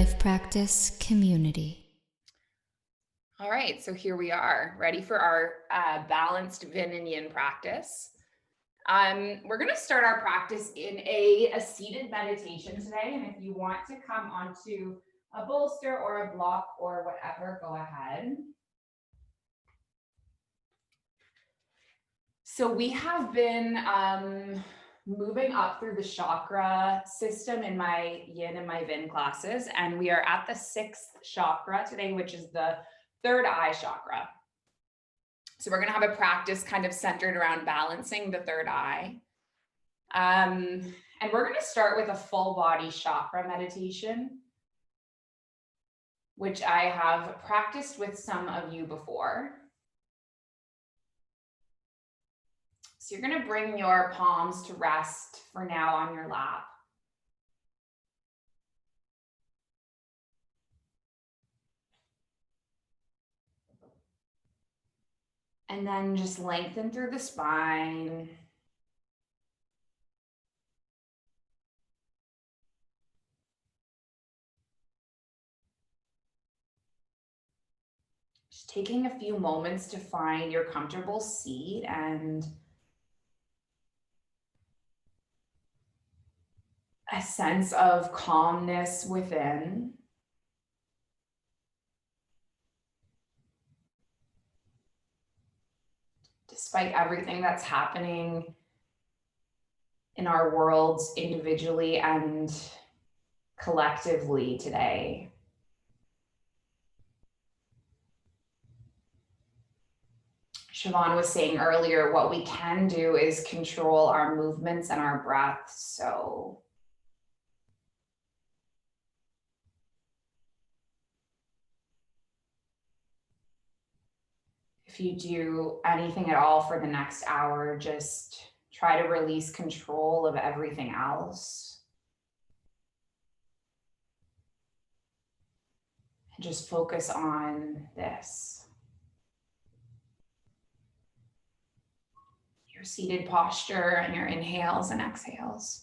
life practice community. All right, so here we are, ready for our balanced Vin Yin practice. We're going to start our practice in a seated meditation today, and if you want to come onto a bolster or a block or whatever, go ahead. So we have been moving up through the chakra system in my Yin and my Vin classes, and we are at the 6th chakra today, which is the third eye chakra. So we're going to have a practice kind of centered around balancing the third eye. And we're going to start with a full body chakra meditation, which I have practiced with some of you before. So you're going to bring your palms to rest for now on your lap. And then just lengthen through the spine. Just taking a few moments to find your comfortable seat and a sense of calmness within. Despite everything that's happening in our worlds individually and collectively today. Siobhan was saying earlier, what we can do is control our movements and our breaths. So if you do anything at all for the next hour, just try to release control of everything else. And just focus on this. Your seated posture and your inhales and exhales.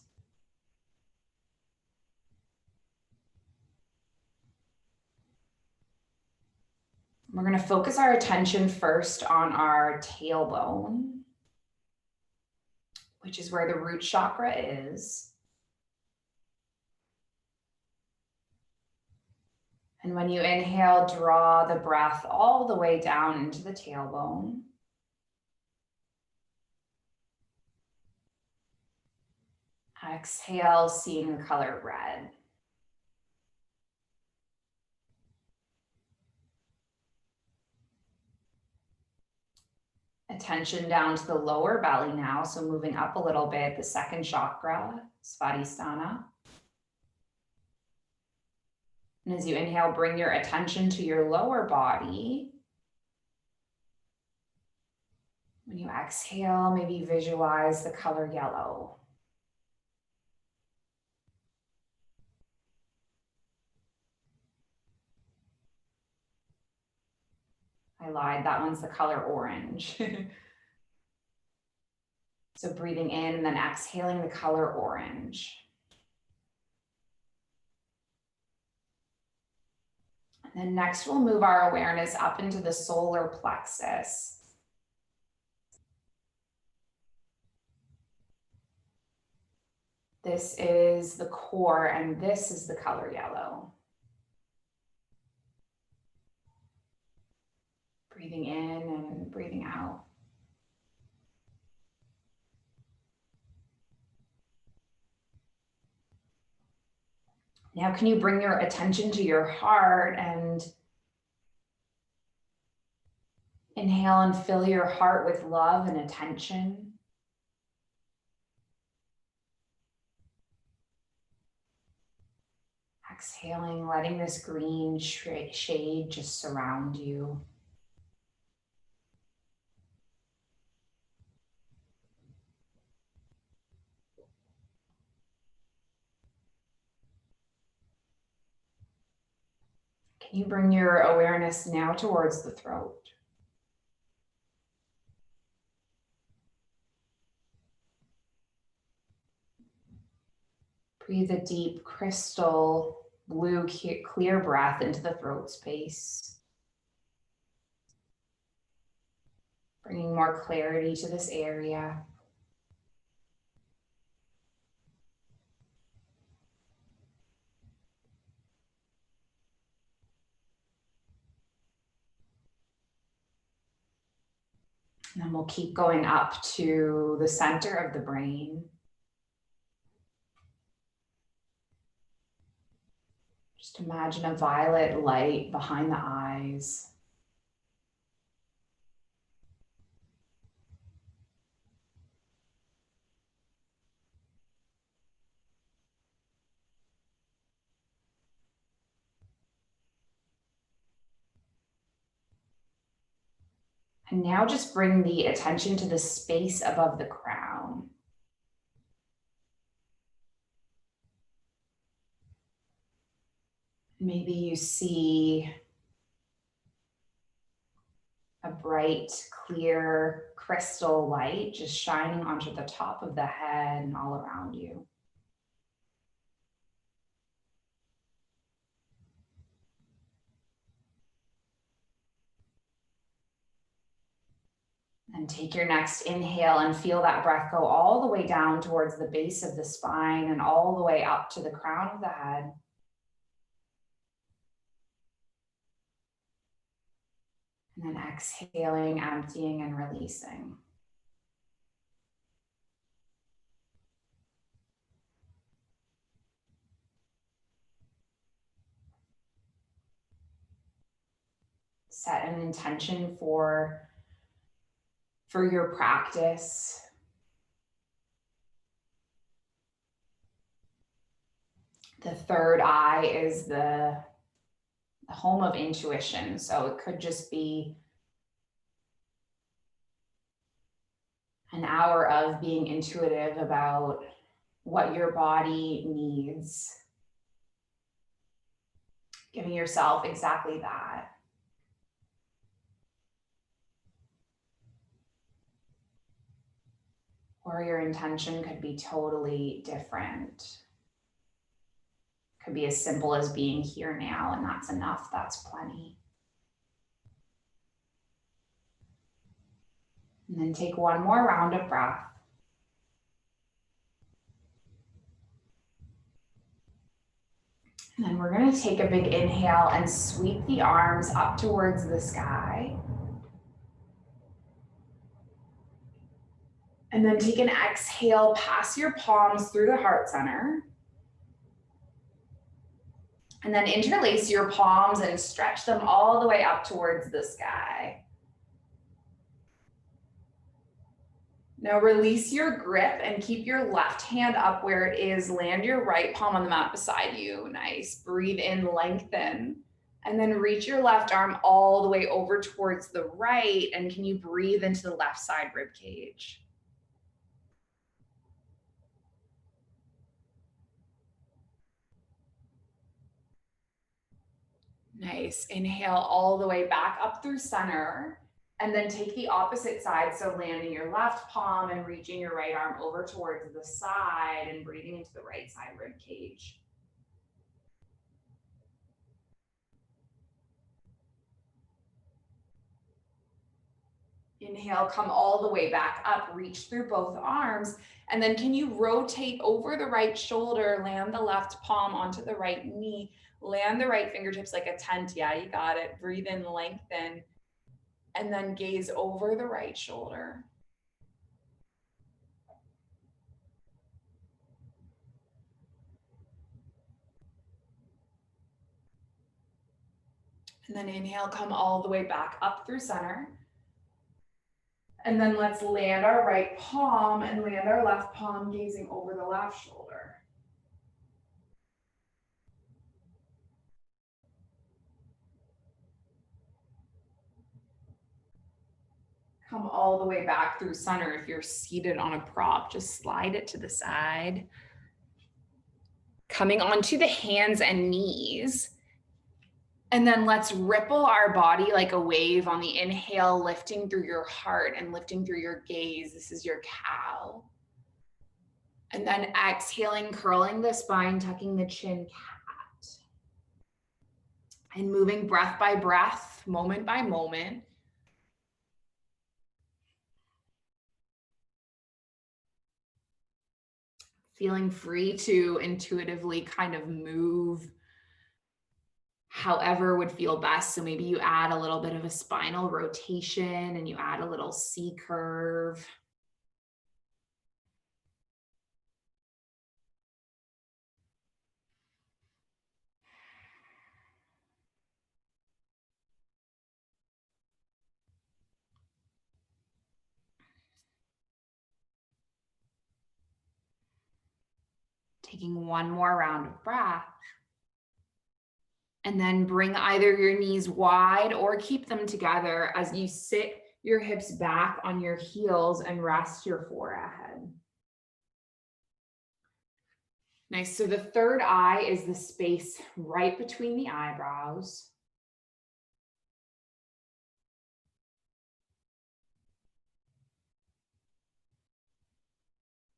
We're going to focus our attention first on our tailbone, which is where the root chakra is. And when you inhale, draw the breath all the way down into the tailbone. Exhale, seeing the color red. Attention down to the lower belly now, so moving up a little bit, the second chakra, Svadhisthana. And as you inhale, bring your attention to your lower body. When you exhale, maybe visualize the color yellow. I lied, that one's the color orange. So breathing in and then exhaling the color orange. And then next we'll move our awareness up into the solar plexus. This is the core and this is the color yellow. Breathing in and breathing out. Now, can you bring your attention to your heart and inhale and fill your heart with love and attention? Exhaling, letting this green shade just surround you. Can you bring your awareness now towards the throat? Breathe a deep crystal blue, clear breath into the throat space. Bringing more clarity to this area. And then we'll keep going up to the center of the brain. Just imagine a violet light behind the eyes. And now just bring the attention to the space above the crown. Maybe you see a bright, clear crystal light just shining onto the top of the head and all around you. And take your next inhale and feel that breath go all the way down towards the base of the spine and all the way up to the crown of the head. And then exhaling, emptying, and releasing. Set an intention for your practice. The third eye is the home of intuition. So it could just be an hour of being intuitive about what your body needs. Giving yourself exactly that. Or your intention could be totally different. Could be as simple as being here now, and that's enough, that's plenty. And then take one more round of breath. And then we're gonna take a big inhale and sweep the arms up towards the sky. And then take an exhale, pass your palms through the heart center. And then interlace your palms and stretch them all the way up towards the sky. Now release your grip and keep your left hand up where it is. Land your right palm on the mat beside you. Nice. Breathe in, lengthen. And then reach your left arm all the way over towards the right. And can you breathe into the left side rib cage? Nice. Inhale all the way back up through center. And then take the opposite side. So landing your left palm and reaching your right arm over towards the side and breathing into the right side rib cage. Inhale, come all the way back up, reach through both arms. And then can you rotate over the right shoulder, land the left palm onto the right knee, land the right fingertips like a tent. Yeah, you got it. Breathe in, lengthen. And then gaze over the right shoulder. And then inhale, come all the way back up through center. And then let's land our right palm and land our left palm gazing over the left shoulder. Come all the way back through center. If you're seated on a prop, just slide it to the side. Coming onto the hands and knees. And then let's ripple our body like a wave on the inhale, lifting through your heart and lifting through your gaze. This is your cow. And then exhaling, curling the spine, tucking the chin, cat. And moving breath by breath, moment by moment. Feeling free to intuitively kind of move however would feel best. So maybe you add a little bit of a spinal rotation and you add a little C curve. Taking one more round of breath. And then bring either your knees wide or keep them together as you sit your hips back on your heels and rest your forehead. Nice. So the third eye is the space right between the eyebrows.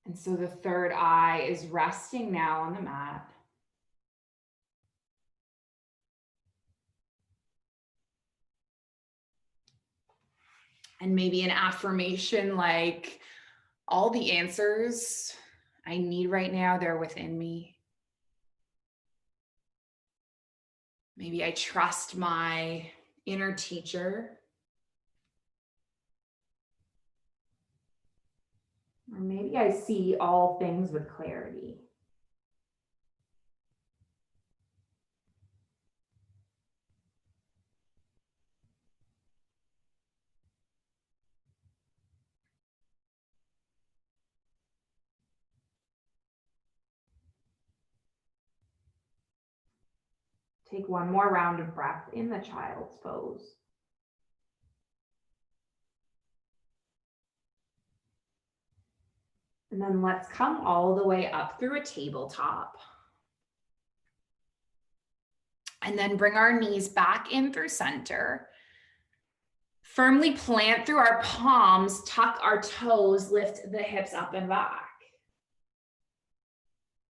And so the third eye is resting now on the mat. And maybe an affirmation like, all the answers I need right now, they're within me. Maybe I trust my inner teacher. Or maybe I see all things with clarity. Take one more round of breath in the child's pose. And then let's come all the way up through a tabletop. And then bring our knees back in through center. Firmly plant through our palms, tuck our toes, lift the hips up and back.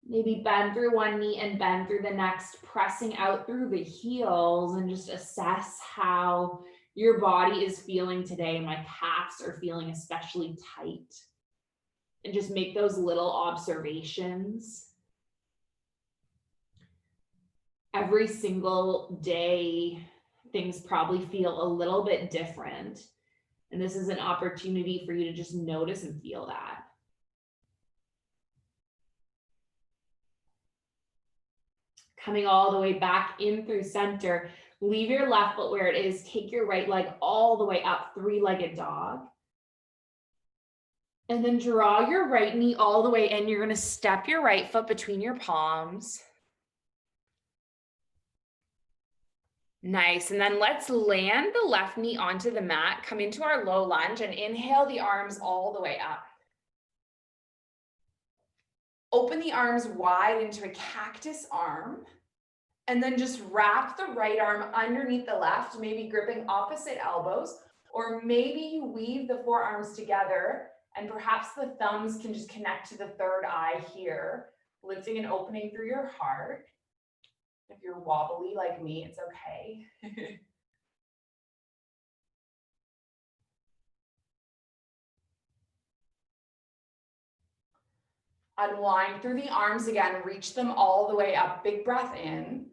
Maybe bend through one knee and bend through the next, pressing out through the heels, and just assess how your body is feeling today. My calves are feeling especially tight. And just make those little observations. Every single day, things probably feel a little bit different. And this is an opportunity for you to just notice and feel that. Coming all the way back in through center, leave your left foot where it is, take your right leg all the way up, three-legged dog. And then draw your right knee all the way in. You're going to step your right foot between your palms. Nice. And then let's land the left knee onto the mat, come into our low lunge, and inhale the arms all the way up. Open the arms wide into a cactus arm, and then just wrap the right arm underneath the left, maybe gripping opposite elbows, or maybe you weave the forearms together and perhaps the thumbs can just connect to the third eye here, lifting and opening through your heart. If you're wobbly like me, it's okay. Unwind through the arms again, reach them all the way up, big breath in.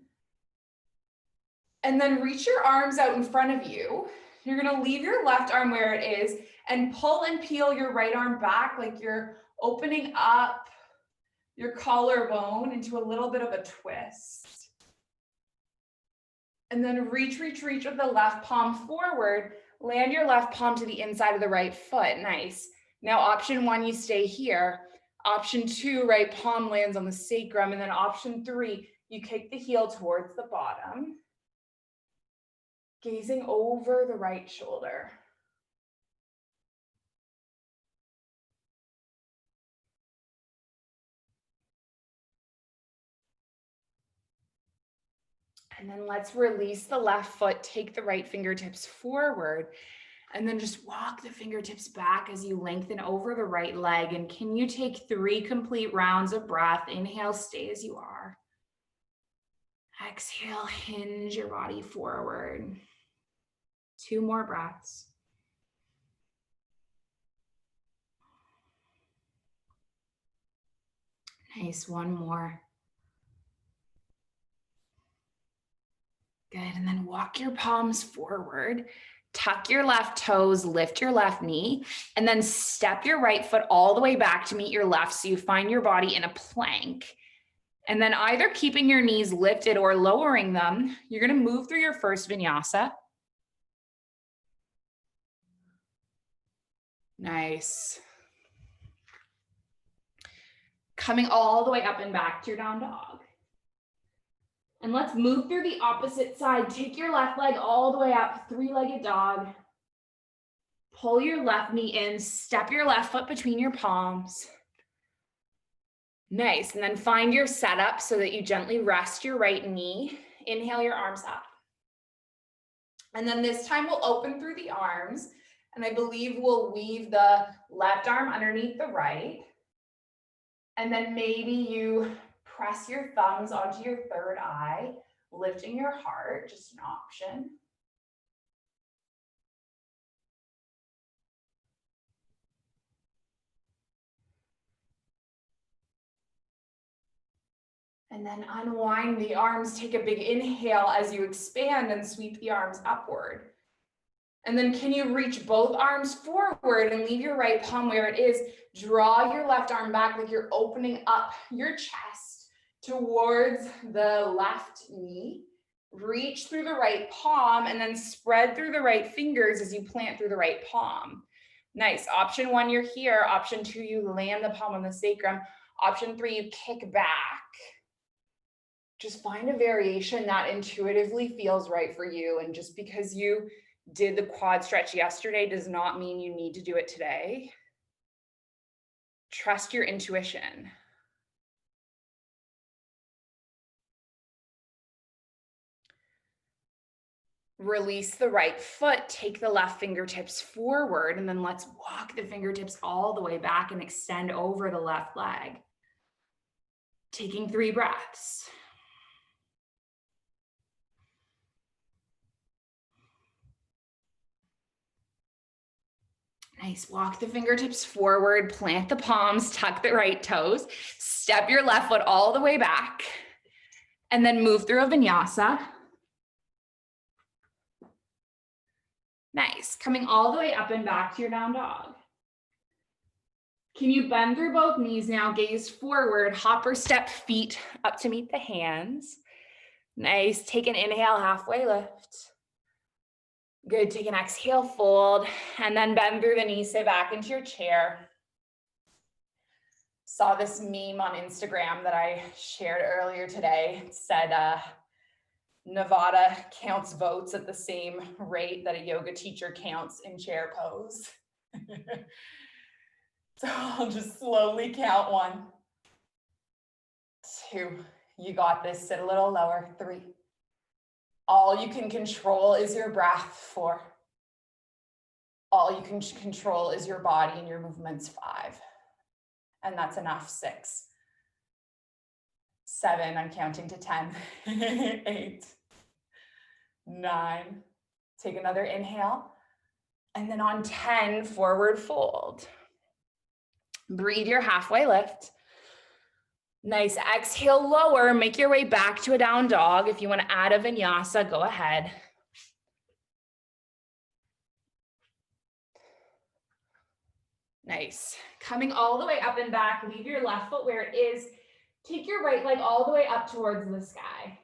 And then reach your arms out in front of you. You're gonna leave your left arm where it is and pull and peel your right arm back like you're opening up your collarbone into a little bit of a twist. And then reach with the left palm forward. Land your left palm to the inside of the right foot. Nice. Now option one, you stay here. Option two, right palm lands on the sacrum. And then option three, you kick the heel towards the bottom. Gazing over the right shoulder. And then let's release the left foot, take the right fingertips forward, and then just walk the fingertips back as you lengthen over the right leg. And can you take 3 complete rounds of breath? Inhale, stay as you are. Exhale, hinge your body forward. 2 more breaths. Nice, 1 more. Good, and then walk your palms forward. Tuck your left toes, lift your left knee, and then step your right foot all the way back to meet your left so you find your body in a plank. And then either keeping your knees lifted or lowering them, you're gonna move through your first vinyasa. Nice. Coming all the way up and back to your down dog. And let's move through the opposite side. Take your left leg all the way up, 3-legged dog. Pull your left knee in, step your left foot between your palms. Nice, and then find your setup so that you gently rest your right knee. Inhale your arms up. And then this time we'll open through the arms, and I believe we'll weave the left arm underneath the right. And then maybe you press your thumbs onto your third eye, lifting your heart, just an option. And then unwind the arms, take a big inhale as you expand and sweep the arms upward. And then can you reach both arms forward and leave your right palm where it is? Draw your left arm back like you're opening up your chest towards the left knee. Reach through the right palm and then spread through the right fingers as you plant through the right palm. Nice. Option 1, you're here. Option 2, you land the palm on the sacrum. Option 3, you kick back. Just find a variation that intuitively feels right for you. And just because you did the quad stretch yesterday does not mean you need to do it today. Trust your intuition. Release the right foot, take the left fingertips forward, and then let's walk the fingertips all the way back and extend over the left leg. Taking 3 breaths. Nice, walk the fingertips forward, plant the palms, tuck the right toes, step your left foot all the way back, and then move through a vinyasa. Nice, coming all the way up and back to your down dog. Can you bend through both knees now, gaze forward, hop or step feet up to meet the hands. Nice, take an inhale, halfway lift. Good, take an exhale, fold, and then bend through the knees, sit back into your chair. Saw this meme on Instagram that I shared earlier today. It said, Nevada counts votes at the same rate that a yoga teacher counts in chair pose. So I'll just slowly count 1, 2, you got this, sit a little lower, 3. All you can control is your breath, 4. All you can control is your body and your movements, 5. And that's enough, 6. 7, I'm counting to 10. 8, 9, take another inhale. And then on 10, forward fold. Breathe your halfway lift. Nice, exhale, lower, make your way back to a down dog. If you want to add a vinyasa, go ahead. Nice, coming all the way up and back, leave your left foot where it is. Take your right leg all the way up towards the sky.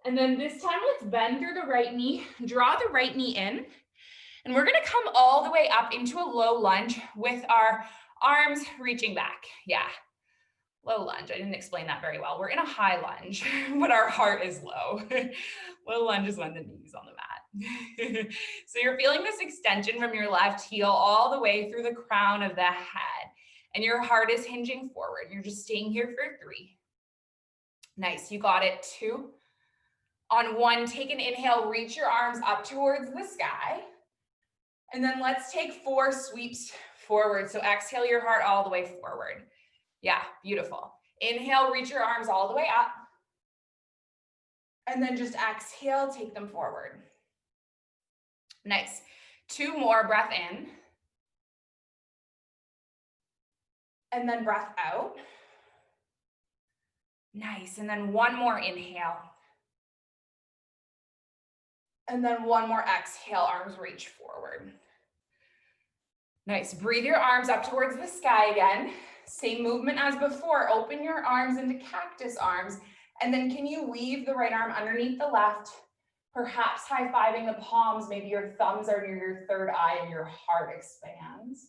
And then this time, let's bend through the right knee, draw the right knee in, and we're gonna come all the way up into a low lunge with our arms reaching back. Yeah. Low lunge, I didn't explain that very well. We're in a high lunge, but our heart is low. Low lunge is when the knee's on the mat. So you're feeling this extension from your left heel all the way through the crown of the head. And your heart is hinging forward. You're just staying here for 3. Nice, you got it, 2. On 1, take an inhale, reach your arms up towards the sky. And then let's take 4 sweeps forward. So exhale your heart all the way forward. Yeah, beautiful. Inhale, reach your arms all the way up. And then just exhale, take them forward. Nice. 2 more, breath in. And then breath out. Nice, and then 1 more inhale. And then 1 more exhale, arms reach forward. Nice, breathe your arms up towards the sky again. Same movement as before, open your arms into cactus arms. And then can you weave the right arm underneath the left, perhaps high-fiving the palms, maybe your thumbs are near your third eye and your heart expands.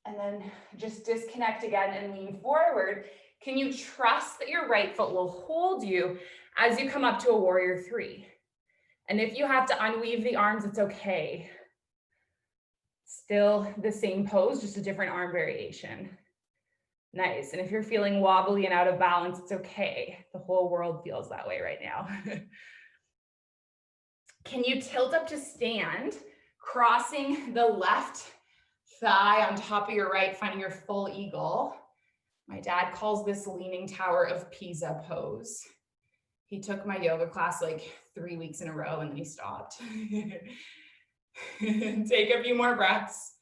And then just disconnect again and lean forward. Can you trust that your right foot will hold you as you come up to a warrior 3? And if you have to unweave the arms, it's okay. Still the same pose, just a different arm variation. Nice, and if you're feeling wobbly and out of balance, it's okay. The whole world feels that way right now. Can you tilt up to stand, crossing the left thigh on top of your right, finding your full eagle. My dad calls this leaning Tower of Pisa pose. He took my yoga class like 3 weeks in a row and then he stopped. Take a few more breaths.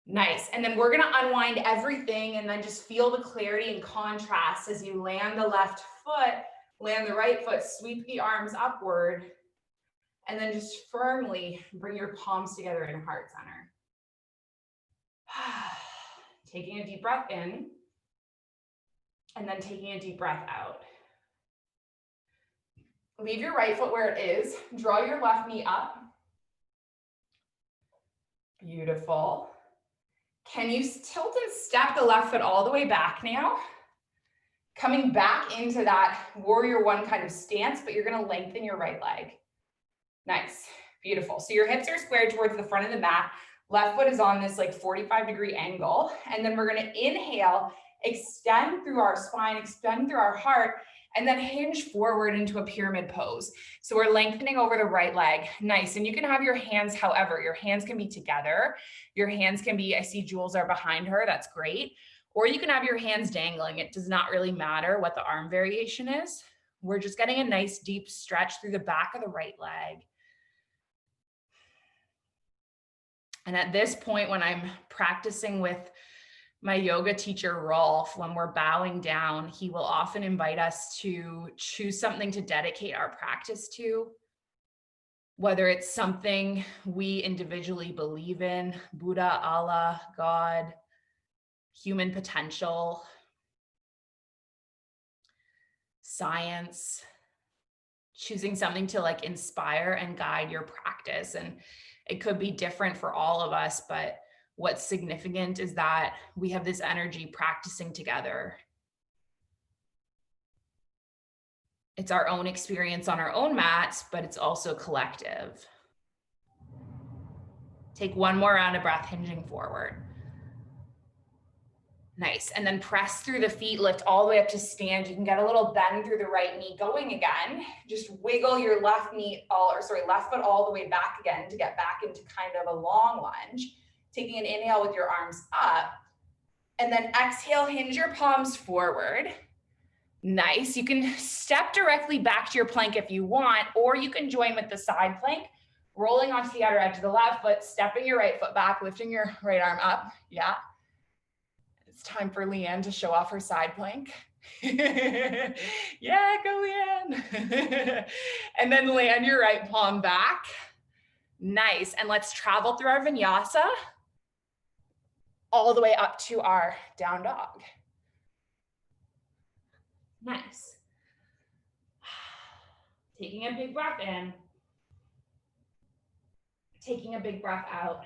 Nice, and then we're gonna unwind everything and then just feel the clarity and contrast as you land the left foot, land the right foot, sweep the arms upward, and then just firmly bring your palms together in heart center. Taking a deep breath in, and then taking a deep breath out. Leave your right foot where it is. Draw your left knee up. Beautiful. Can you tilt and step the left foot all the way back now? Coming back into that warrior 1 kind of stance, but you're gonna lengthen your right leg. Nice, beautiful. So your hips are squared towards the front of the mat. Left foot is on this like 45-degree angle. And then we're gonna inhale, extend through our spine, extend through our heart, and then hinge forward into a pyramid pose. So we're lengthening over the right leg. Nice, and you can have your hands however. Your hands can be together. Your hands can be, I see Jules are behind her, that's great. Or you can have your hands dangling. It does not really matter what the arm variation is. We're just getting a nice deep stretch through the back of the right leg. And at this point, when I'm practicing with my yoga teacher, Rolf, when we're bowing down, he will often invite us to choose something to dedicate our practice to, whether it's something we individually believe in, Buddha, Allah, God, human potential, science, choosing something to like inspire and guide your practice. And it could be different for all of us, but what's significant is that we have this energy practicing together. It's our own experience on our own mats, but it's also collective. Take 1 more round of breath, hinging forward. Nice, and then press through the feet, lift all the way up to stand. You can get a little bend through the right knee going again. Just wiggle your left foot all the way back again to get back into kind of a long lunge. Taking an inhale with your arms up, and then exhale, hinge your palms forward. Nice, you can step directly back to your plank if you want, or you can join with the side plank, rolling onto the outer edge of the left foot, stepping your right foot back, lifting your right arm up, yeah. It's time for Leanne to show off her side plank. Yeah, go Leanne. And then land your right palm back. Nice, and let's travel through our vinyasa all the way up to our down dog. Nice. Taking a big breath in. Taking a big breath out.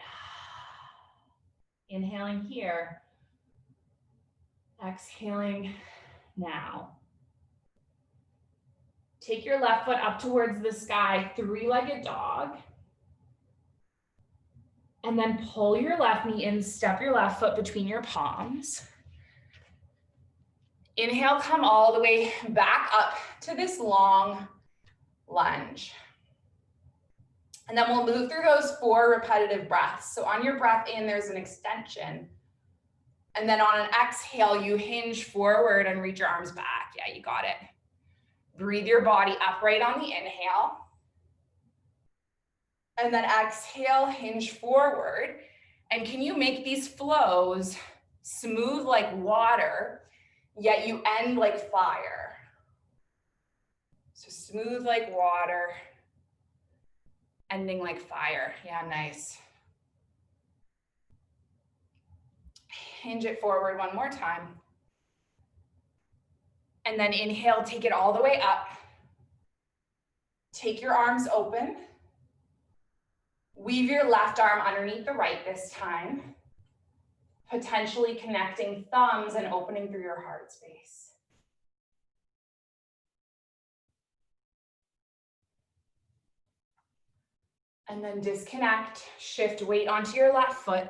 Inhaling here. Exhaling now. Take your left foot up towards the sky, 3-legged dog. And then pull your left knee in, step your left foot between your palms. Inhale, come all the way back up to this long lunge. And then we'll move through those 4 repetitive breaths. So on your breath in, there's an extension. And then on an exhale, you hinge forward and reach your arms back. Yeah, you got it. Breathe your body upright on the inhale. And then exhale, hinge forward. And can you make these flows smooth like water, yet you end like fire? So smooth like water, ending like fire. Yeah, nice. Hinge it forward one more time. And then inhale, take it all the way up. Take your arms open. Weave your left arm underneath the right this time, potentially connecting thumbs and opening through your heart space. And then disconnect, shift weight onto your left foot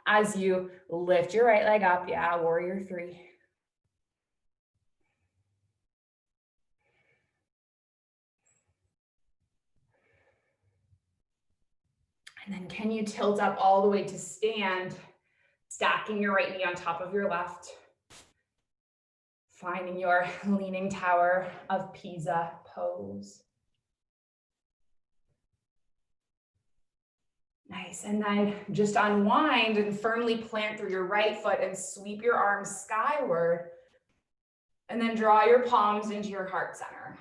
as you lift your right leg up. Yeah, warrior three. And then can you tilt up all the way to stand, stacking your right knee on top of your left, finding your leaning tower of Pisa pose. Nice, and then just unwind and firmly plant through your right foot and sweep your arms skyward. And then draw your palms into your heart center.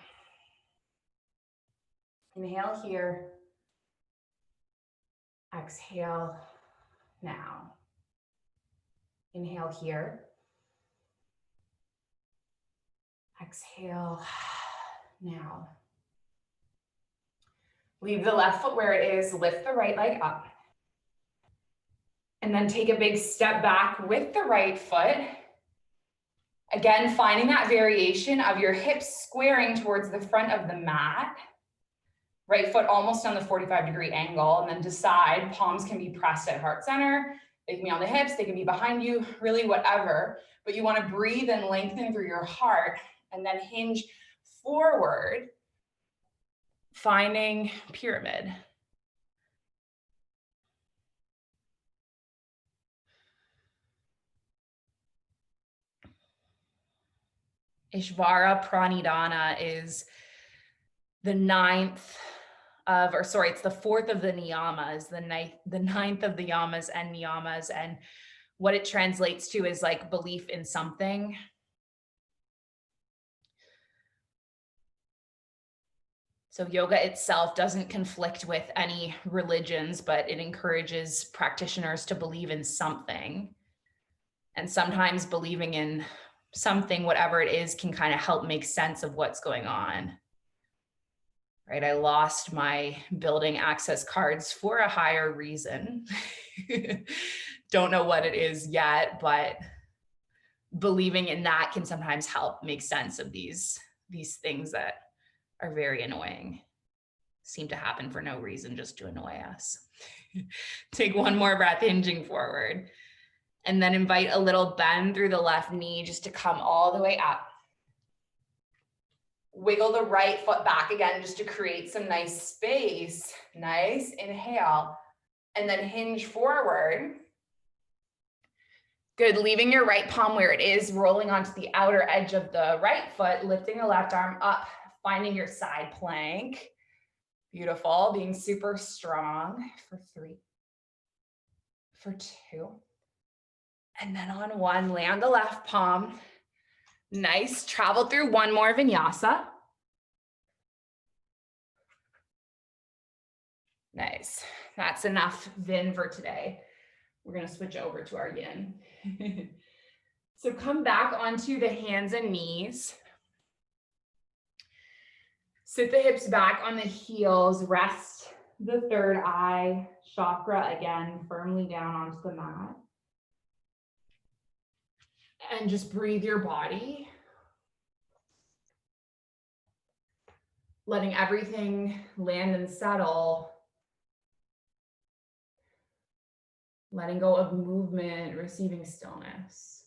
Inhale here. Exhale now. Inhale here. Exhale now. Leave the left foot where it is, lift the right leg up. And then take a big step back with the right foot. Again, finding that variation of your hips squaring towards the front of the mat. Right foot almost on the 45-degree angle, and then decide, palms can be pressed at heart center, they can be on the hips, they can be behind you, really whatever, but you want to breathe and lengthen through your heart, and then hinge forward, finding pyramid. Ishvara Pranidhana is the it's the fourth of the niyamas, the ninth of the yamas and niyamas, and what it translates to is like belief in something. So yoga itself doesn't conflict with any religions, but it encourages practitioners to believe in something. And sometimes believing in something, whatever it is, can kind of help make sense of what's going on. Right? I lost my building access cards for a higher reason. Don't know what it is yet, but believing in that can sometimes help make sense of these things that are very annoying, seem to happen for no reason, just to annoy us. Take one more breath, hinging forward. And then invite a little bend through the left knee just to come all the way up. Wiggle the right foot back again just to create some nice space. Nice, inhale. And then hinge forward. Good, leaving your right palm where it is, rolling onto the outer edge of the right foot, lifting the left arm up, finding your side plank. Beautiful, being super strong for 3, for 2. And then on 1, land the left palm. Nice, travel through one more vinyasa. Nice, that's enough Vin for today. We're gonna switch over to our yin. So come back onto the hands and knees. Sit the hips back on the heels, rest the third eye chakra again, firmly down onto the mat. And just breathe your body. Letting everything land and settle. Letting go of movement, receiving stillness.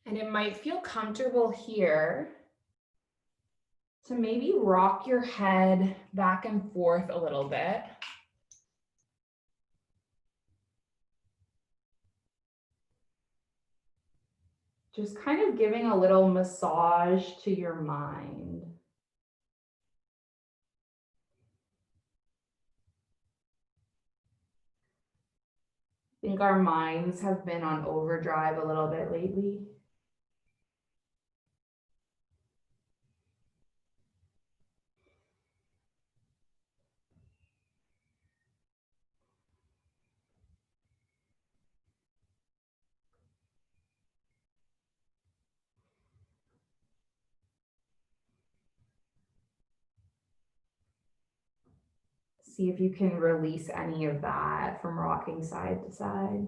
And it might feel comfortable here to maybe rock your head back and forth a little bit. Just kind of giving a little massage to your mind. I think our minds have been on overdrive a little bit lately. See if you can release any of that from rocking side to side.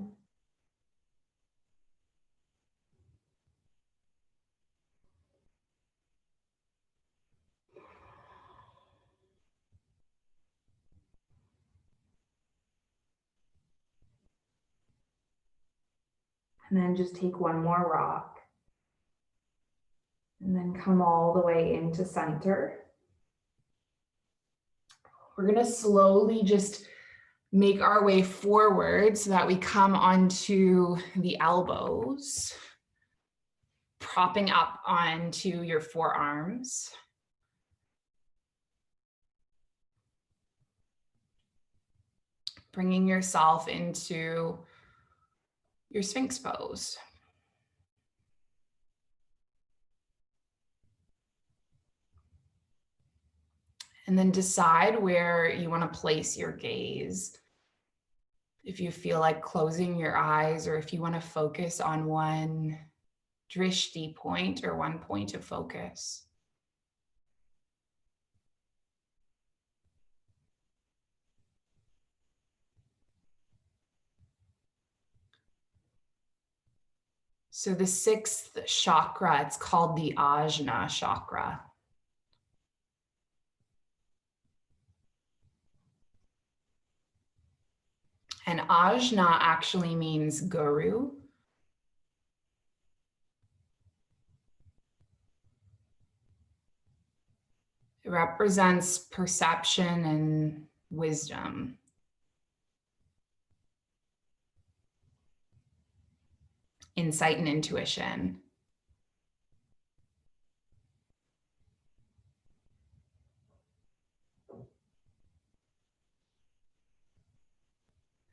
And then just take one more rock. And then come all the way into center. We're going to slowly just make our way forward so that we come onto the elbows, propping up onto your forearms. Bringing yourself into your Sphinx pose. And then decide where you want to place your gaze. If you feel like closing your eyes, or if you want to focus on one drishti point or one point of focus. So the sixth chakra, it's called the Ajna chakra. And Ajna actually means guru. It represents perception and wisdom. Insight and intuition.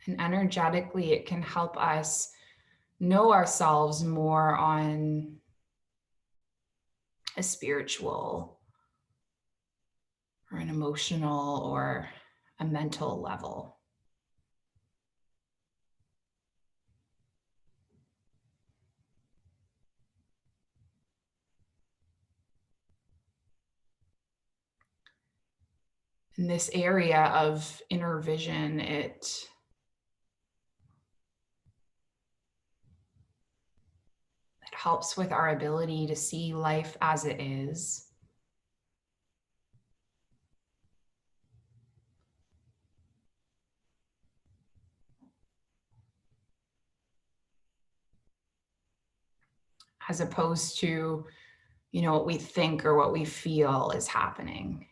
And energetically, it can help us know ourselves more on a spiritual or an emotional or a mental level. In this area of inner vision, it helps with our ability to see life as it is. As opposed to, what we think or what we feel is happening.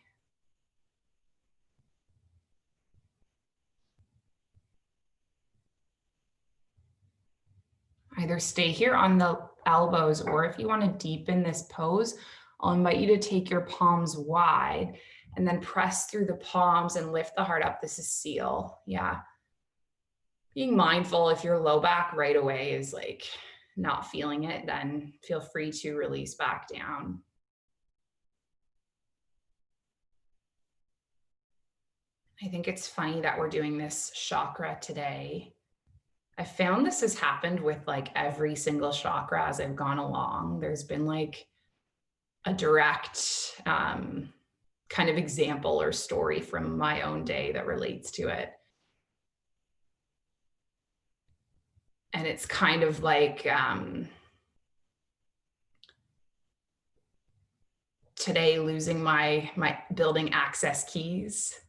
Either stay here on the elbows, or if you want to deepen this pose, I'll invite you to take your palms wide and then press through the palms and lift the heart up. This is seal. Yeah. Being mindful, if your low back right away is like not feeling it, then feel free to release back down. I think it's funny that we're doing this chakra today. I found this has happened with like every single chakra as I've gone along. There's been like a direct kind of example or story from my own day that relates to it. And it's kind of like today losing my building access keys.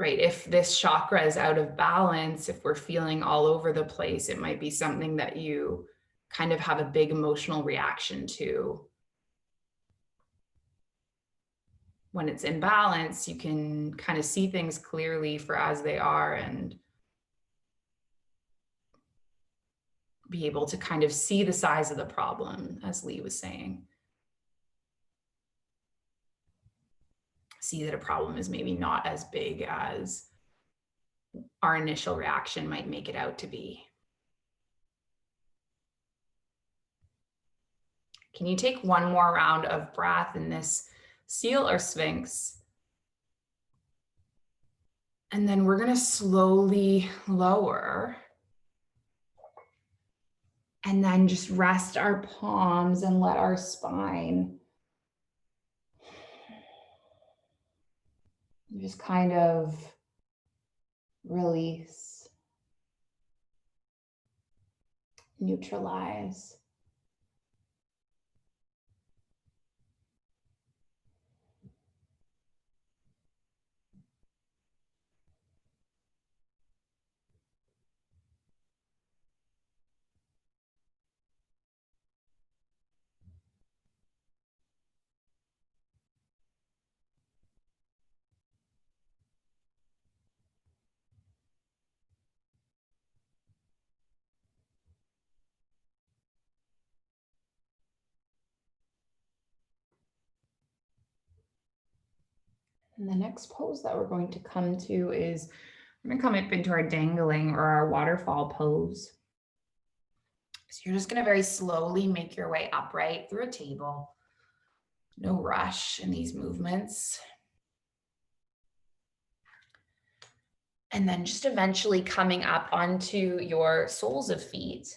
Right, if this chakra is out of balance, if we're feeling all over the place, it might be something that you kind of have a big emotional reaction to. When it's in balance, you can kind of see things clearly for as they are and be able to kind of see the size of the problem, as Lee was saying. See that a problem is maybe not as big as our initial reaction might make it out to be. Can you take one more round of breath in this seal or sphinx? And then we're going to slowly lower. And then just rest our palms and let our spine just kind of release, neutralize. And the next pose that we're going to come to is we're going to come up into our dangling or our waterfall pose. So you're just going to very slowly make your way upright through a table. No rush in these movements. And then just eventually coming up onto your soles of feet.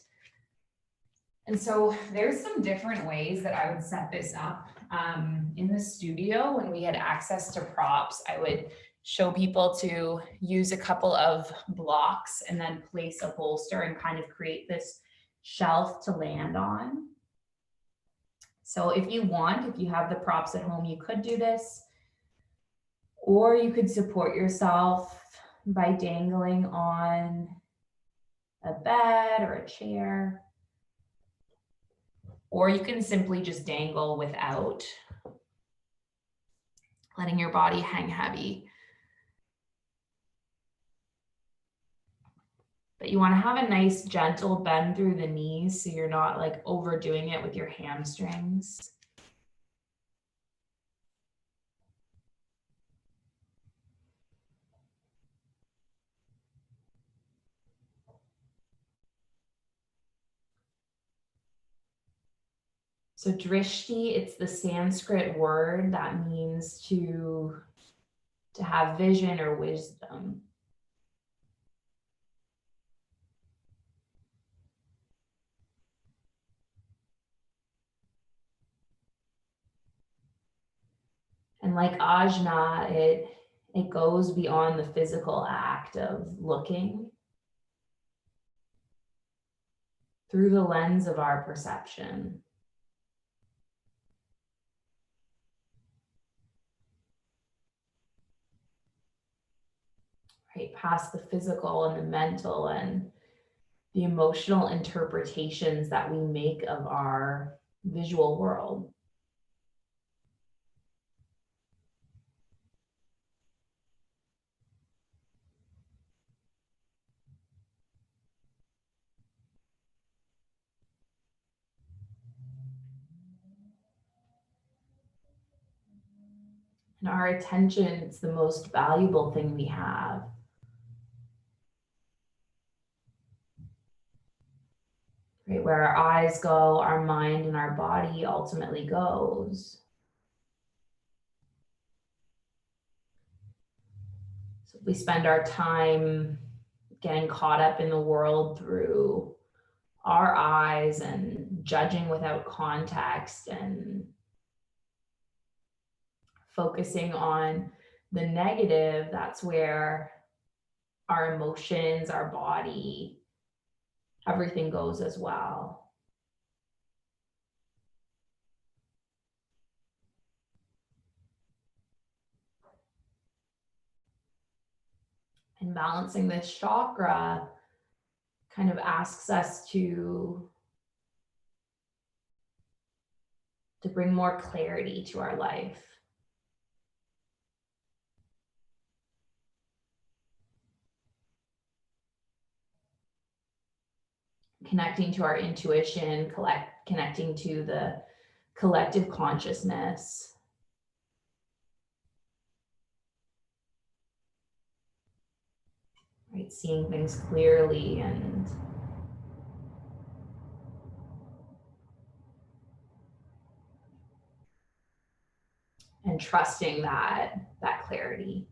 And so there's some different ways that I would set this up. In the studio, when we had access to props, I would show people to use a couple of blocks and then place a bolster and kind of create this shelf to land on. So if you want, if you have the props at home, you could do this, or you could support yourself by dangling on a bed or a chair. Or you can simply just dangle without, letting your body hang heavy. But you want to have a nice gentle bend through the knees so you're not like overdoing it with your hamstrings. So drishti, it's the Sanskrit word that means to have vision or wisdom. And like ajna, it goes beyond the physical act of looking through the lens of our perception. Right, past the physical and the mental and the emotional interpretations that we make of our visual world. And our attention, it's the most valuable thing we have. Right, where our eyes go, our mind and our body ultimately goes. So if we spend our time getting caught up in the world through our eyes and judging without context and focusing on the negative, that's where our emotions, our body, everything goes as well. And balancing this chakra kind of asks us to to bring more clarity to our life. Connecting to our intuition, connecting to the collective consciousness. Right, seeing things clearly and trusting that clarity.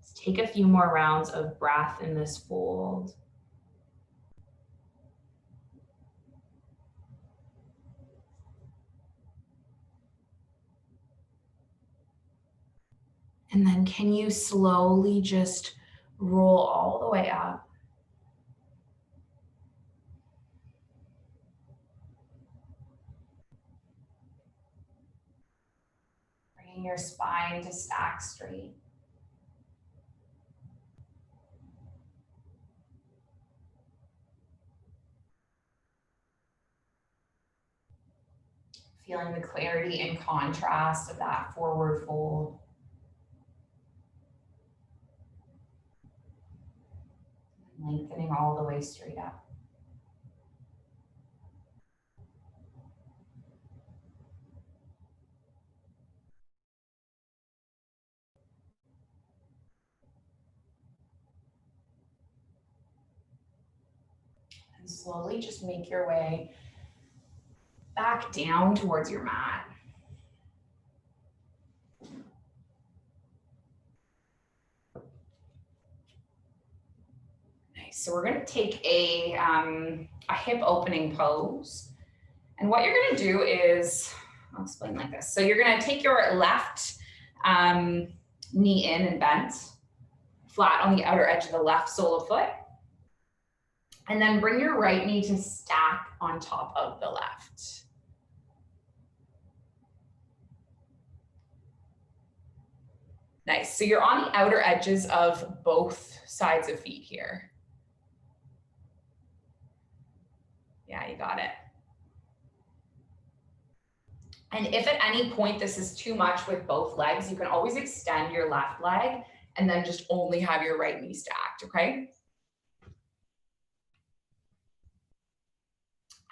Let's take a few more rounds of breath in this fold. And then can you slowly just roll all the way up? Bringing your spine to stack straight. Feeling the clarity and contrast of that forward fold. Lengthening all the way straight up. And slowly just make your way back down towards your mat. Nice. So we're going to take a hip opening pose. And what you're going to do is, I'll explain like this. So you're going to take your left knee in and bent, flat on the outer edge of the left sole of foot. And then bring your right knee to stack on top of the left. Nice. So you're on the outer edges of both sides of feet here. Yeah, you got it. And if at any point this is too much with both legs, you can always extend your left leg and then just only have your right knee stacked, okay?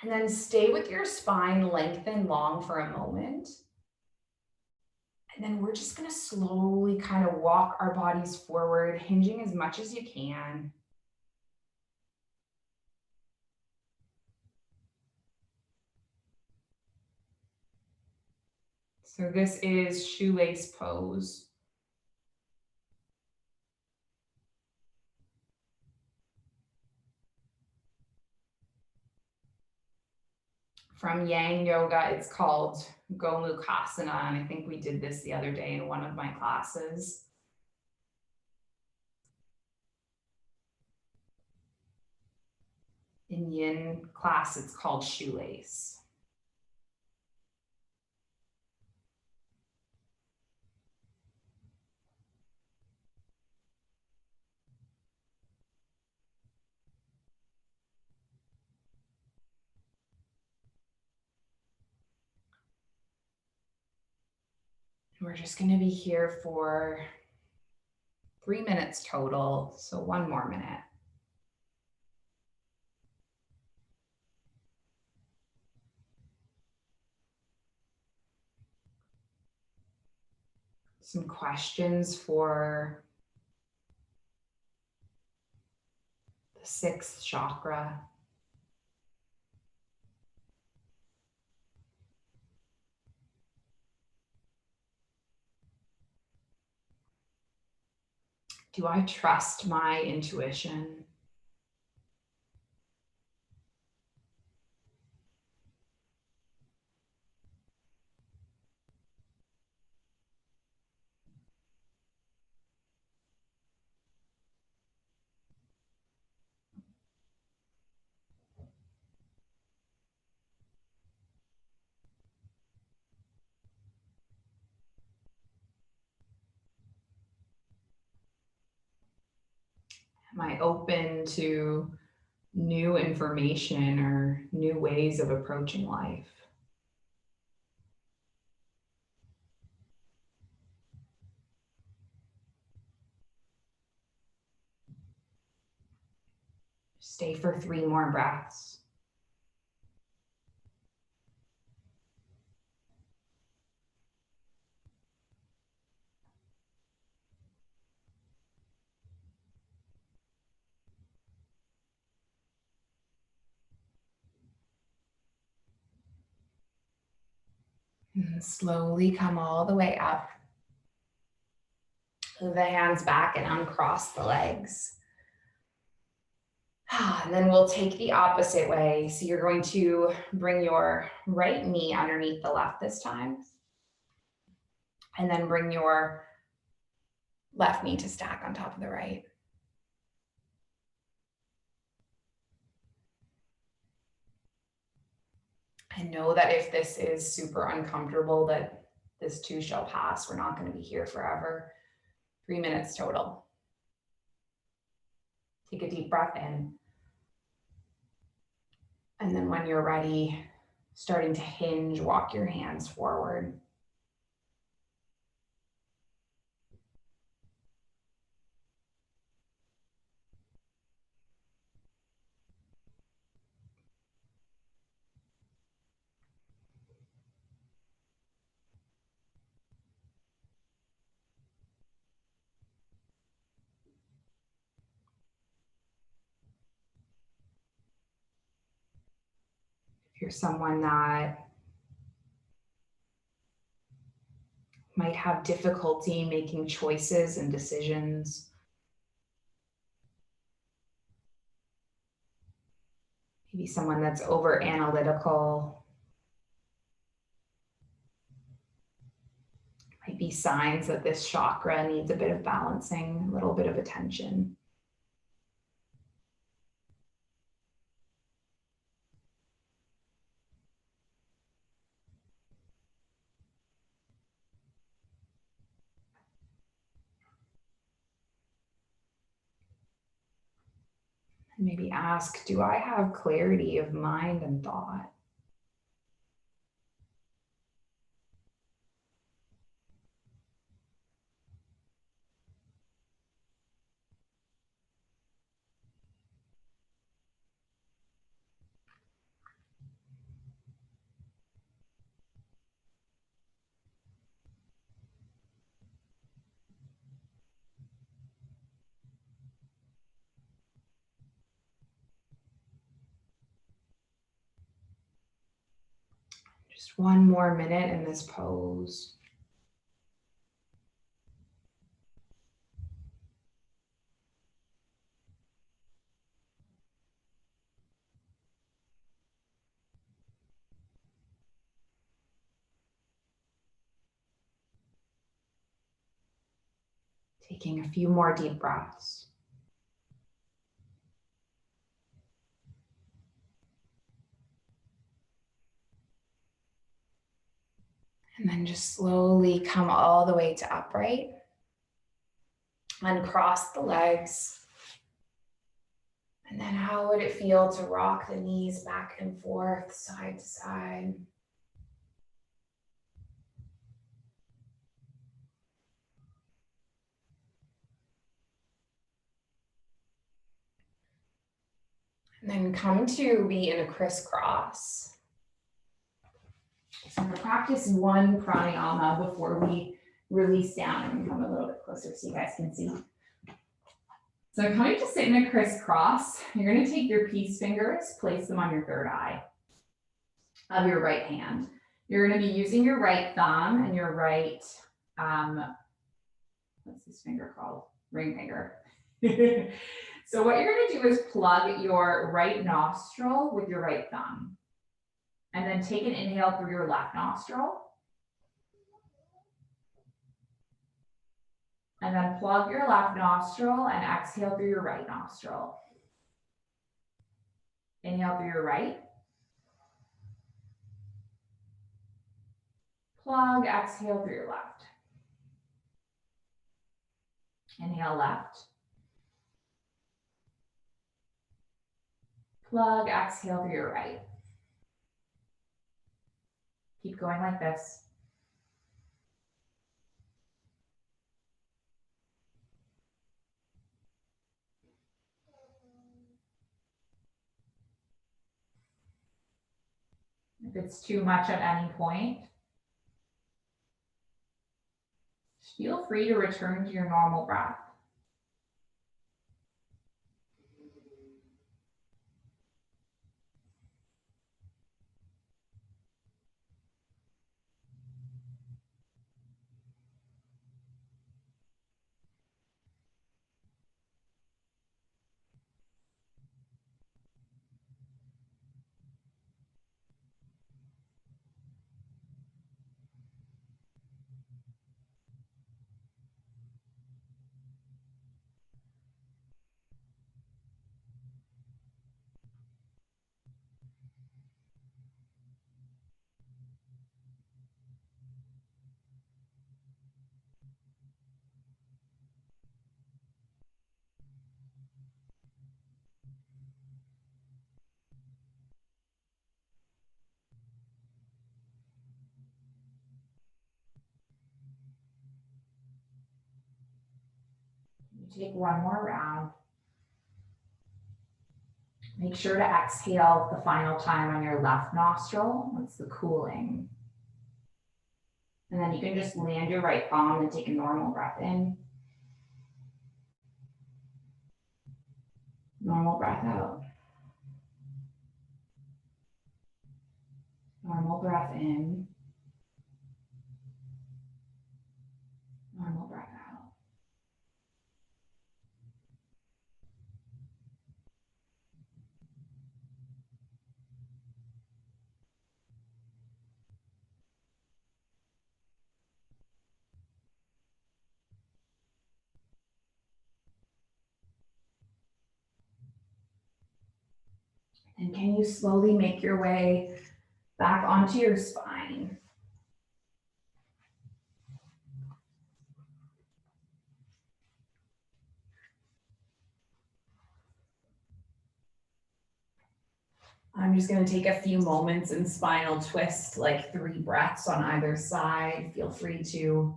And then stay with your spine lengthened long for a moment. And then we're just gonna slowly kind of walk our bodies forward, hinging as much as you can. So this is shoelace pose. From Yang Yoga, it's called Gomukhasana, and I think we did this the other day in one of my classes. In Yin class, it's called shoelace. We're just going to be here for 3 minutes total, so 1 more minute. Some questions for the 6th chakra. Do I trust my intuition? Am I open to new information or new ways of approaching life? Stay for 3 more breaths. And slowly come all the way up. Move the hands back and uncross the legs. And then we'll take the opposite way. So you're going to bring your right knee underneath the left this time. And then bring your left knee to stack on top of the right. And know that if this is super uncomfortable, that this too shall pass. We're not going to be here forever. 3 minutes total. Take a deep breath in. And then when you're ready, starting to hinge, walk your hands forward. If you're someone that might have difficulty making choices and decisions, maybe someone that's over analytical, might be signs that this chakra needs a bit of balancing, a little bit of attention. And maybe ask, do I have clarity of mind and thought? Just 1 more minute in this pose. Taking a few more deep breaths. And then just slowly come all the way to upright. Uncross the legs. And then how would it feel to rock the knees back and forth, side to side? And then come to be in a crisscross. So I'm going to practice 1 pranayama before we release down and come a little bit closer so you guys can see. So I'm coming to sit in a crisscross. You're going to take your peace fingers, place them on your third eye of your right hand. You're going to be using your right thumb and your right, what's this finger called? Ring finger. So what you're going to do is plug your right nostril with your right thumb. And then take an inhale through your left nostril. And then plug your left nostril and exhale through your right nostril. Inhale through your right. Plug, exhale through your left. Inhale left. Plug, exhale through your right. Keep going like this. If it's too much at any point, feel free to return to your normal breath. You take one more round. Make sure to exhale the final time on your left nostril. That's the cooling. And then you can just land your right palm and take a normal breath in. Normal breath out. Normal breath in. Normal breath out. And can you slowly make your way back onto your spine? I'm just going to take a few moments and spinal twist, like 3 breaths on either side. Feel free to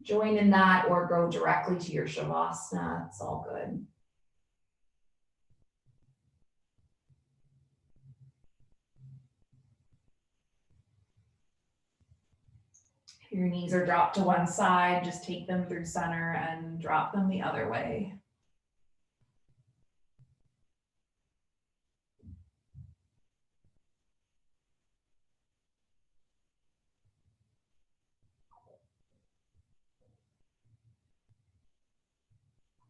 join in that or go directly to your Shavasana. It's all good. If your knees are dropped to one side, just take them through center and drop them the other way.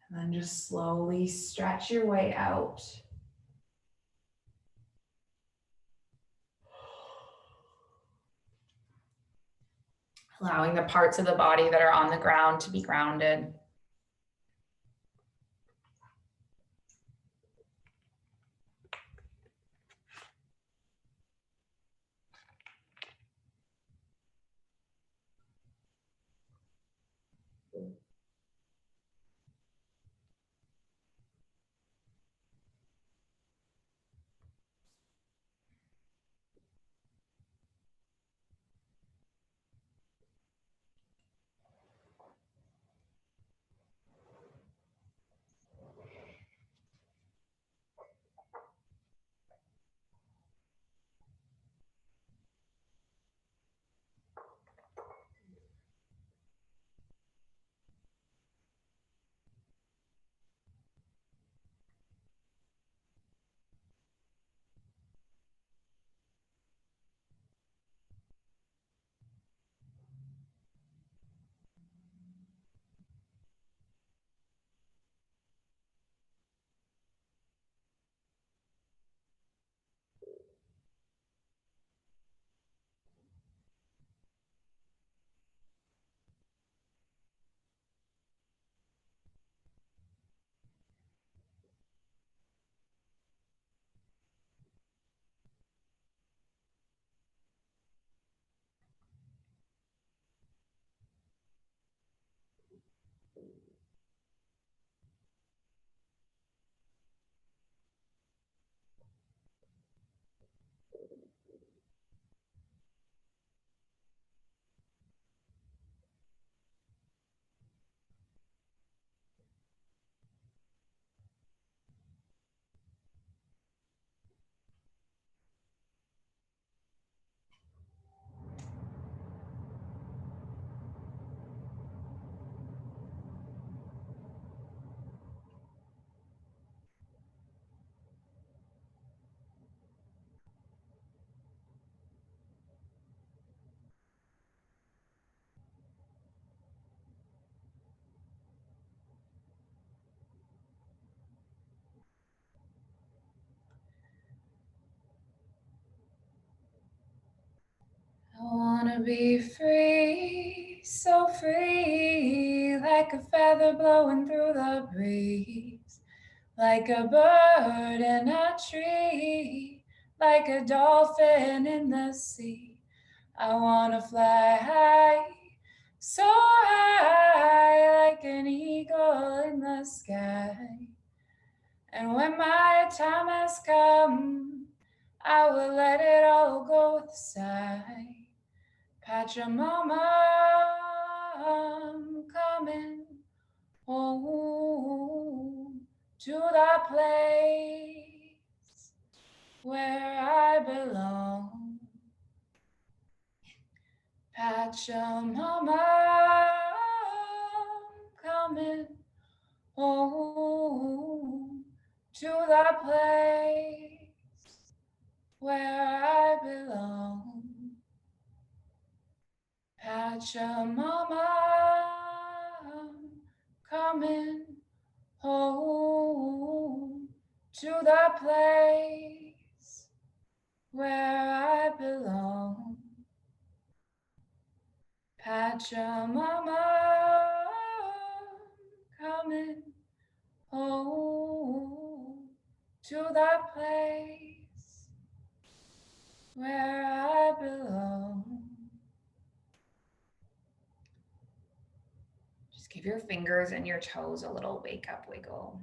And then just slowly stretch your way out. Allowing the parts of the body that are on the ground to be grounded. wanna be free, so free, like a feather blowing through the breeze, like a bird in a tree, like a dolphin in the sea. I wanna fly high, so high, like an eagle in the sky. And when my time has come, I will let it all go with a sigh. Pachamama, I'm coming home to the place where I belong. Pachamama, I'm coming home to the place where I belong. Pachamama, I'm coming home to the place where I belong. Pachamama, I'm coming home to the place where I belong. Just give your fingers and your toes a little wake up wiggle.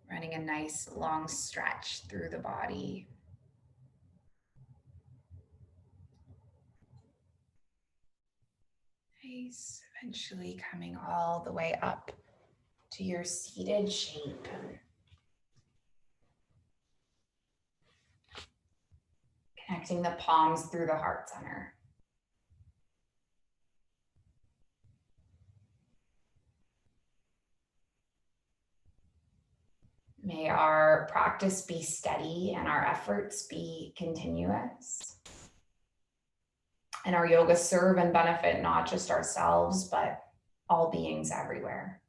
Running a nice long stretch through the body. Nice, eventually coming all the way up to your seated shape. Connecting the palms through the heart center. May our practice be steady and our efforts be continuous. And our yoga serve and benefit not just ourselves, but all beings everywhere.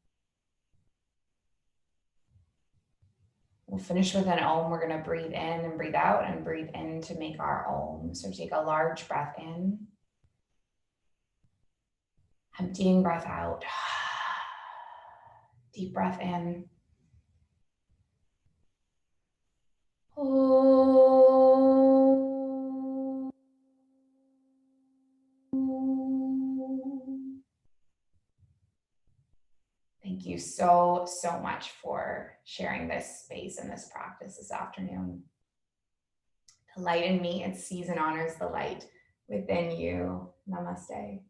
We'll finish with an Om. We're going to breathe in and breathe out and breathe in to make our Om. So take a large breath in. Emptying breath out. Deep breath in. Thank you so much for sharing this space and this practice this afternoon. The light in me, it sees and honors the light within you. Namaste.